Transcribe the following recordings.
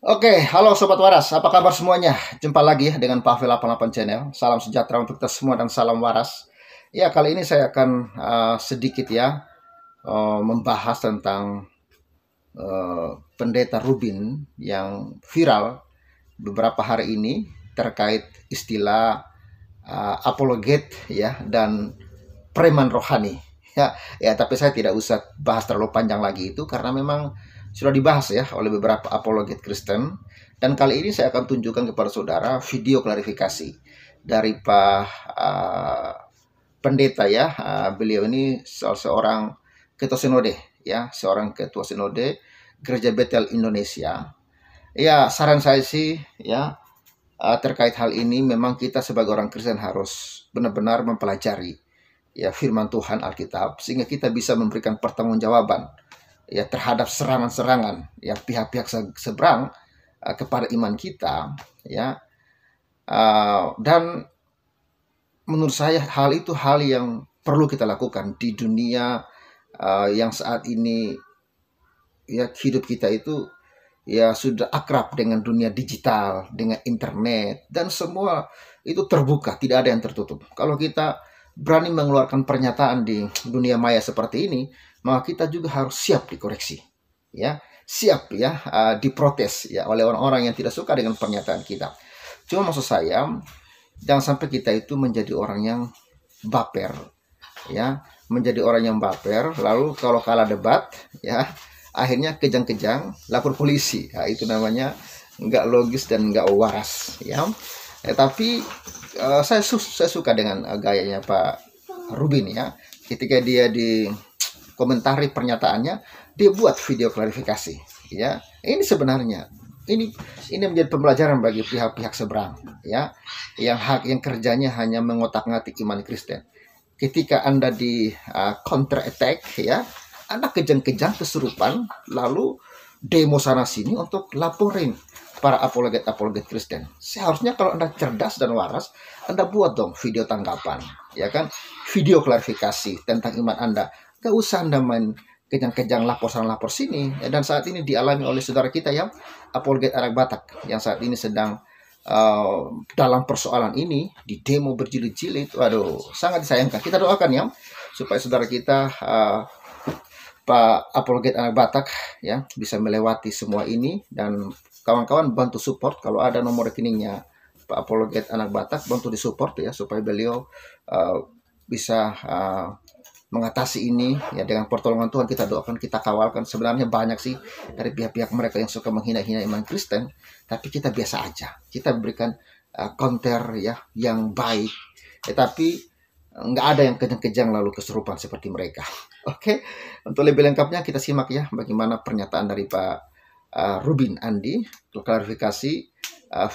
Oke, halo Sobat Waras, apa kabar semuanya? Jumpa lagi ya dengan Pavel 88 Channel. Salam sejahtera untuk kita semua dan salam waras. Ya, kali ini saya akan sedikit ya membahas tentang pendeta Rubin yang viral beberapa hari ini terkait istilah apologet ya dan preman rohani. Ya, tapi saya tidak usah bahas terlalu panjang lagi itu karena memang sudah dibahas ya oleh beberapa apologet Kristen. Dan kali ini saya akan tunjukkan kepada saudara video klarifikasi dari Pak pendeta ya. Beliau ini salah seorang ketua sinode ya, seorang ketua sinode Gereja Betel Indonesia. Ya, saran saya sih ya terkait hal ini memang kita sebagai orang Kristen harus benar-benar mempelajari ya firman Tuhan Alkitab sehingga kita bisa memberikan pertanggungjawaban ya terhadap serangan-serangan ya pihak-pihak seberang kepada iman kita ya. Dan menurut saya hal itu hal yang perlu kita lakukan di dunia yang saat ini ya hidup kita itu ya sudah akrab dengan dunia digital, dengan internet, dan semua itu terbuka, tidak ada yang tertutup. Kalau kita berani mengeluarkan pernyataan di dunia maya seperti ini, maka kita juga harus siap dikoreksi, ya, siap ya diprotes ya oleh orang-orang yang tidak suka dengan pernyataan kita. Cuma maksud saya, jangan sampai kita itu menjadi orang yang baper, ya, menjadi orang yang baper, lalu kalau kalah debat, ya, akhirnya kejang-kejang lapor polisi. Nah, itu namanya nggak logis dan nggak waras ya. Tapi saya suka dengan gayanya Pak Rubin ya. Ketika dia di komentari pernyataannya, dia buat video klarifikasi ya. Ini sebenarnya ini menjadi pembelajaran bagi pihak-pihak seberang ya, yang kerjanya hanya mengotak-ngatik iman Kristen. Ketika Anda di counter attack ya, Anda kejang-kejang kesurupan, lalu demo sana sini untuk laporin para apologet Kristen. Seharusnya kalau Anda cerdas dan waras, Anda buat dong video tanggapan, ya kan? Video klarifikasi tentang iman Anda. Gak usah Anda main kejang-kejang lapor sana lapor sini. Ya, dan saat ini dialami oleh saudara kita yang apologet anak Batak, yang saat ini sedang dalam persoalan ini di demo berjilid-jilid. Waduh, sangat disayangkan. Kita doakan ya supaya saudara kita Pak apologet anak Batak ya bisa melewati semua ini, dan kawan-kawan bantu support kalau ada nomor rekeningnya Pak apologet anak Batak, bantu disupport ya supaya beliau bisa mengatasi ini ya dengan pertolongan Tuhan. Kita doakan, kita kawalkan. Sebenarnya banyak sih dari pihak-pihak mereka yang suka menghina-hina iman Kristen, tapi kita biasa aja, kita berikan counter ya yang baik tapi nggak ada yang kejang-kejang lalu kesurupan seperti mereka. Oke, untuk lebih lengkapnya kita simak ya bagaimana pernyataan dari Pak Rubin Andi, klarifikasi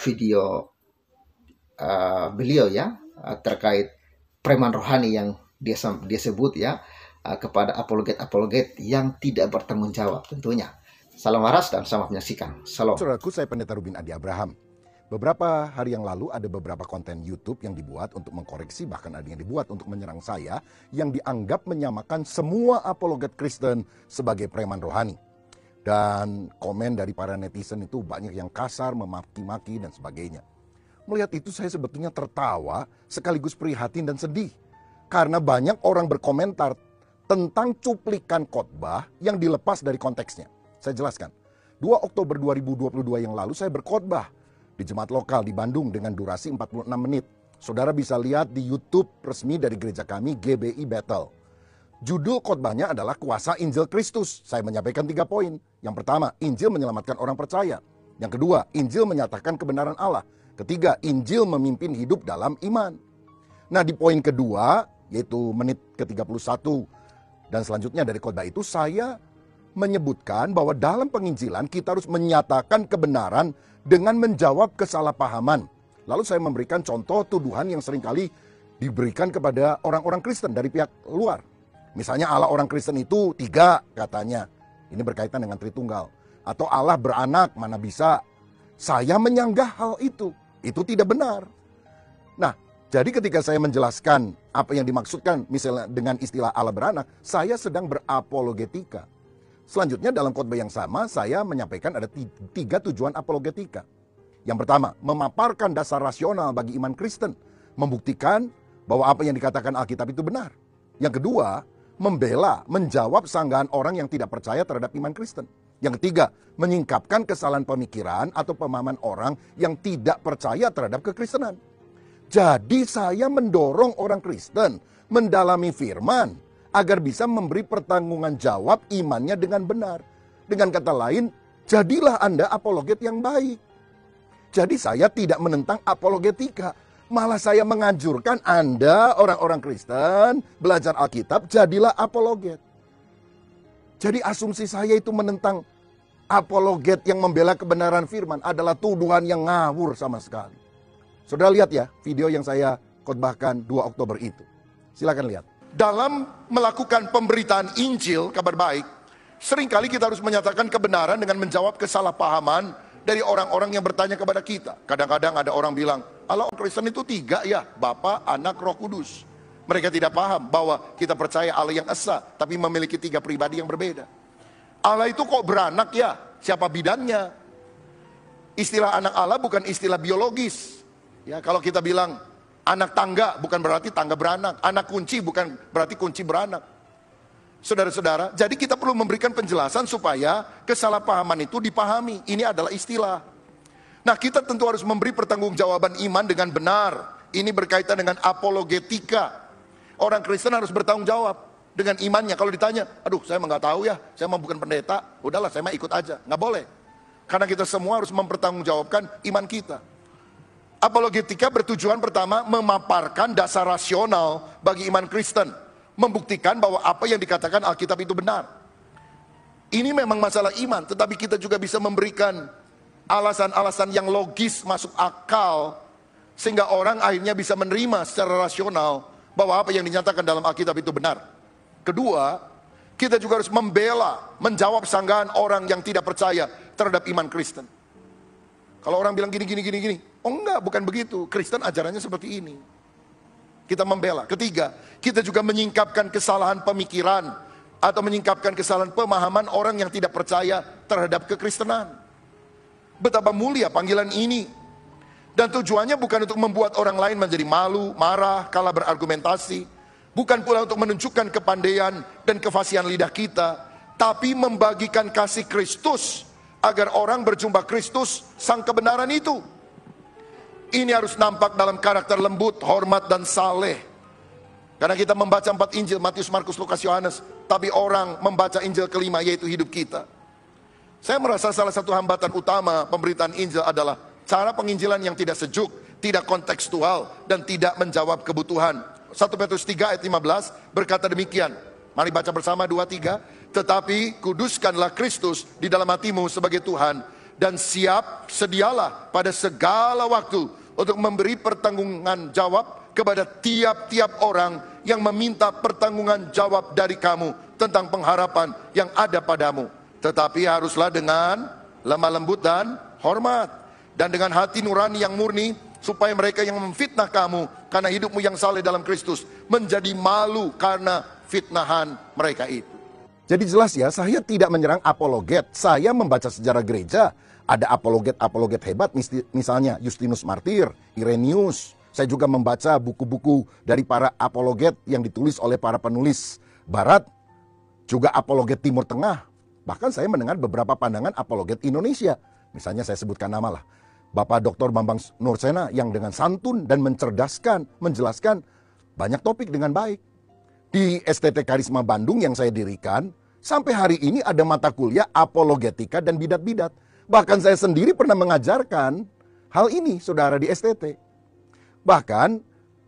video beliau ya terkait preman rohani yang dia sebut ya kepada apologet yang tidak bertanggung jawab tentunya. Salam waras dan selamat menyaksikan. Salam. Saudaraku, saya Pendeta Rubin Andi Abraham. Beberapa hari yang lalu ada beberapa konten YouTube yang dibuat untuk mengkoreksi, bahkan ada yang dibuat untuk menyerang saya, yang dianggap menyamakan semua apologet Kristen sebagai preman rohani. Dan komen dari para netizen itu banyak yang kasar, memaki-maki dan sebagainya. Melihat itu saya sebetulnya tertawa sekaligus prihatin dan sedih. Karena banyak orang berkomentar tentang cuplikan khotbah yang dilepas dari konteksnya. Saya jelaskan. 2 Oktober 2022 yang lalu saya berkhotbah di jemaat lokal di Bandung dengan durasi 46 menit. Saudara bisa lihat di YouTube resmi dari gereja kami, GBI Betel. Judul khotbahnya adalah Kuasa Injil Kristus. Saya menyampaikan 3 poin. Yang pertama, Injil menyelamatkan orang percaya. Yang kedua, Injil menyatakan kebenaran Allah. Ketiga, Injil memimpin hidup dalam iman. Nah, di poin kedua, yaitu menit ke-31 dan selanjutnya dari khotbah itu, saya menyebutkan bahwa dalam penginjilan kita harus menyatakan kebenaran dengan menjawab kesalahpahaman. Lalu saya memberikan contoh tuduhan yang seringkali diberikan kepada orang-orang Kristen dari pihak luar. Misalnya Allah orang Kristen itu 3 katanya. Ini berkaitan dengan Tritunggal. Atau Allah beranak, mana bisa. Saya menyanggah hal itu. Itu tidak benar. Nah, jadi ketika saya menjelaskan apa yang dimaksudkan misalnya dengan istilah Allah beranak, saya sedang berapologetika. Selanjutnya dalam khotbah yang sama saya menyampaikan ada 3 tujuan apologetika. Yang pertama, memaparkan dasar rasional bagi iman Kristen, membuktikan bahwa apa yang dikatakan Alkitab itu benar. Yang kedua, membela, menjawab sanggahan orang yang tidak percaya terhadap iman Kristen. Yang ketiga, menyingkapkan kesalahan pemikiran atau pemahaman orang yang tidak percaya terhadap kekristenan. Jadi saya mendorong orang Kristen mendalami firman agar bisa memberi pertanggungan jawab imannya dengan benar. Dengan kata lain, jadilah Anda apologet yang baik. Jadi saya tidak menentang apologetika. Malah saya menganjurkan Anda, orang-orang Kristen, belajar Alkitab, jadilah apologet. Jadi asumsi saya itu menentang apologet yang membela kebenaran firman adalah tuduhan yang ngawur sama sekali. Saudara lihat ya video yang saya khotbahkan 2 Oktober itu. Silakan lihat. Dalam melakukan pemberitaan Injil, kabar baik, seringkali kita harus menyatakan kebenaran dengan menjawab kesalahpahaman dari orang-orang yang bertanya kepada kita. Kadang-kadang ada orang bilang, Allah Kristen itu 3 ya, Bapa, Anak, Roh Kudus. Mereka tidak paham bahwa kita percaya Allah yang esa, tapi memiliki 3 pribadi yang berbeda. Allah itu kok beranak ya? Siapa bidannya? Istilah anak Allah bukan istilah biologis. Ya, kalau kita bilang anak tangga bukan berarti tangga beranak. Anak kunci bukan berarti kunci beranak. Saudara-saudara, jadi kita perlu memberikan penjelasan supaya kesalahpahaman itu dipahami. Ini adalah istilah. Nah, kita tentu harus memberi pertanggungjawaban iman dengan benar. Ini berkaitan dengan apologetika. Orang Kristen harus bertanggung jawab dengan imannya. Kalau ditanya, aduh saya mah nggak tahu ya, saya mah bukan pendeta, udahlah saya mah ikut aja. Nggak boleh. Karena kita semua harus mempertanggungjawabkan iman kita. Apologetika bertujuan pertama memaparkan dasar rasional bagi iman Kristen. Membuktikan bahwa apa yang dikatakan Alkitab itu benar. Ini memang masalah iman, tetapi kita juga bisa memberikan alasan-alasan yang logis, masuk akal, sehingga orang akhirnya bisa menerima secara rasional bahwa apa yang dinyatakan dalam Alkitab itu benar. Kedua, kita juga harus membela, menjawab sanggahan orang yang tidak percaya terhadap iman Kristen. Kalau orang bilang gini, oh enggak, bukan begitu. Kristen ajarannya seperti ini. Kita membela. Ketiga, kita juga menyingkapkan kesalahan pemikiran atau menyingkapkan kesalahan pemahaman orang yang tidak percaya terhadap kekristenan. Betapa mulia panggilan ini. Dan tujuannya bukan untuk membuat orang lain menjadi malu, marah, kalah berargumentasi. Bukan pula untuk menunjukkan kepandaian dan kefasihan lidah kita. Tapi membagikan kasih Kristus agar orang berjumpa Kristus sang kebenaran itu. Ini harus nampak dalam karakter lembut, hormat, dan saleh. Karena kita membaca 4 Injil, Matius, Markus, Lukas, Yohanes. Tapi orang membaca Injil kelima, yaitu hidup kita. Saya merasa salah satu hambatan utama pemberitaan Injil adalah cara penginjilan yang tidak sejuk, tidak kontekstual, dan tidak menjawab kebutuhan. 1 Petrus 3 ayat 15 berkata demikian. Mari baca bersama 2-3. Tetapi kuduskanlah Kristus di dalam hatimu sebagai Tuhan, dan sedialah pada segala waktu untuk memberi pertanggungan jawab kepada tiap-tiap orang yang meminta pertanggungan jawab dari kamu tentang pengharapan yang ada padamu. Tetapi haruslah dengan lemah lembut dan hormat, dan dengan hati nurani yang murni, supaya mereka yang memfitnah kamu karena hidupmu yang saleh dalam Kristus menjadi malu karena fitnahan mereka itu. Jadi jelas ya, saya tidak menyerang apologet. Saya membaca sejarah gereja. Ada apologet-apologet hebat, misalnya Justinus Martir, Irenaeus. Saya juga membaca buku-buku dari para apologet yang ditulis oleh para penulis Barat. Juga apologet Timur Tengah. Bahkan saya mendengar beberapa pandangan apologet Indonesia. Misalnya saya sebutkan nama lah. Bapak Dr. Bambang Nursena yang dengan santun dan mencerdaskan, menjelaskan banyak topik dengan baik. Di STT Karisma Bandung yang saya dirikan, sampai hari ini ada mata kuliah apologetika dan bidat-bidat. Bahkan saya sendiri pernah mengajarkan hal ini, saudara, di STT. Bahkan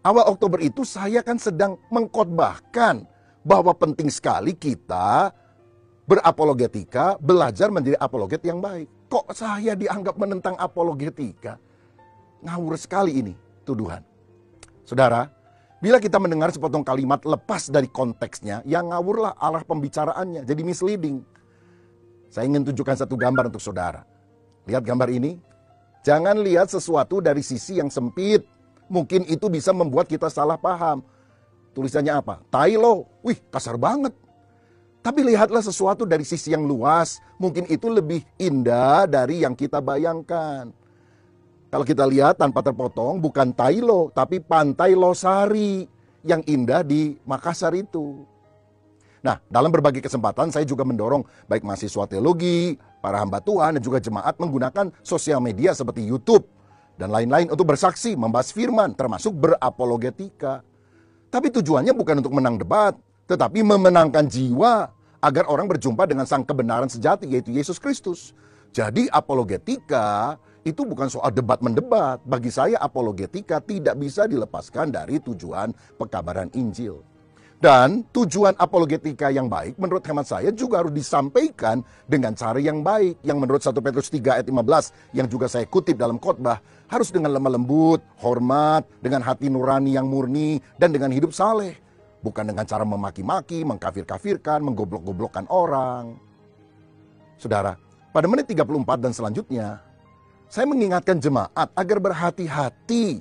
awal Oktober itu saya kan sedang mengkhotbahkan bahwa penting sekali kita berapologetika, belajar menjadi apologet yang baik. Kok saya dianggap menentang apologetika? Ngawur sekali ini tuduhan. Saudara, bila kita mendengar sepotong kalimat lepas dari konteksnya, yang ngawurlah arah pembicaraannya, jadi misleading. Saya ingin tunjukkan satu gambar untuk saudara. Lihat gambar ini. Jangan lihat sesuatu dari sisi yang sempit. Mungkin itu bisa membuat kita salah paham. Tulisannya apa? Tai lo. Wih, kasar banget. Tapi lihatlah sesuatu dari sisi yang luas, mungkin itu lebih indah dari yang kita bayangkan. Kalau kita lihat tanpa terpotong, bukan Tailo, tapi Pantai Losari yang indah di Makassar itu. Nah, dalam berbagai kesempatan saya juga mendorong baik mahasiswa teologi, para hamba Tuhan, dan juga jemaat menggunakan sosial media seperti YouTube dan lain-lain untuk bersaksi, membahas firman, termasuk berapologetika. Tapi tujuannya bukan untuk menang debat, tetapi memenangkan jiwa agar orang berjumpa dengan sang kebenaran sejati, yaitu Yesus Kristus. Jadi apologetika itu bukan soal debat-mendebat. Bagi saya apologetika tidak bisa dilepaskan dari tujuan pekabaran Injil. Dan tujuan apologetika yang baik menurut hemat saya juga harus disampaikan dengan cara yang baik. Yang menurut 1 Petrus 3 ayat 15 yang juga saya kutip dalam khotbah, harus dengan lemah lembut, hormat, dengan hati nurani yang murni, dan dengan hidup saleh. Bukan dengan cara memaki-maki, mengkafir-kafirkan, menggoblok-goblokkan orang. Saudara, pada menit 34 dan selanjutnya, saya mengingatkan jemaat agar berhati-hati.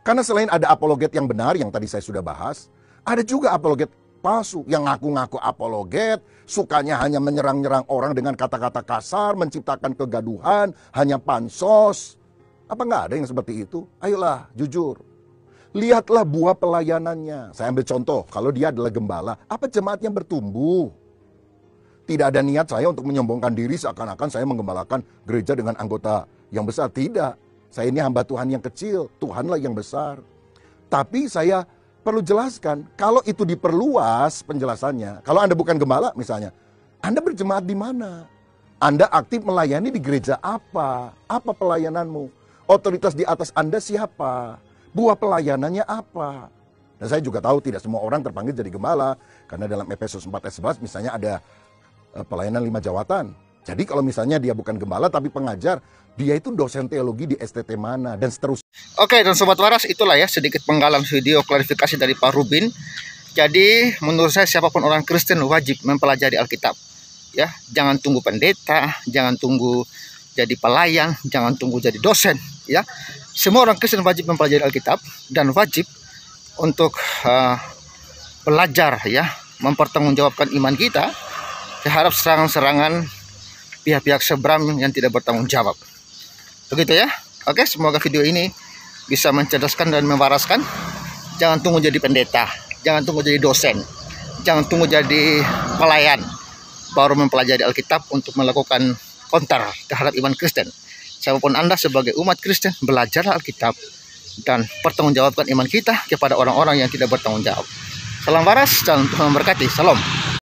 Karena selain ada apologet yang benar yang tadi saya sudah bahas, ada juga apologet palsu yang ngaku-ngaku apologet, sukanya hanya menyerang-nyerang orang dengan kata-kata kasar, menciptakan kegaduhan, hanya pansos. Apa nggak ada yang seperti itu? Ayolah, jujur. Lihatlah buah pelayanannya. Saya ambil contoh, kalau dia adalah gembala, apa jemaatnya bertumbuh? Tidak ada niat saya untuk menyombongkan diri seakan-akan saya menggembalakan gereja dengan anggota yang besar. Tidak, saya ini hamba Tuhan yang kecil, Tuhanlah yang besar. Tapi saya perlu jelaskan, kalau itu diperluas penjelasannya, kalau Anda bukan gembala misalnya, Anda berjemaat di mana? Anda aktif melayani di gereja apa? Apa pelayananmu? Otoritas di atas Anda siapa? Buah pelayanannya apa? Dan saya juga tahu tidak semua orang terpanggil jadi gembala, karena dalam Efesus 4 ayat 11 misalnya ada pelayanan 5 jawatan. Jadi kalau misalnya dia bukan gembala tapi pengajar, dia itu dosen teologi di STT mana, dan seterusnya. Oke, dan Sobat Waras, itulah ya sedikit penggalan video klarifikasi dari Pak Rubin. Jadi menurut saya siapapun orang Kristen wajib mempelajari Alkitab. Ya, jangan tunggu pendeta, jangan tunggu jadi pelayan, jangan tunggu jadi dosen. Ya, semua orang Kristen wajib mempelajari Alkitab dan wajib untuk belajar, ya, mempertanggungjawabkan iman kita terhadap serangan-serangan pihak-pihak seberang yang tidak bertanggung jawab. Begitu ya. Oke, semoga video ini bisa mencerdaskan dan mewaraskan. Jangan tunggu jadi pendeta, jangan tunggu jadi dosen, jangan tunggu jadi pelayan baru mempelajari Alkitab untuk melakukan counter terhadap iman Kristen. Siapapun Anda sebagai umat Kristen, belajarlah Alkitab dan pertanggungjawabkan iman kita kepada orang-orang yang tidak bertanggung jawab. Salam waras dan Tuhan memberkati. Salam.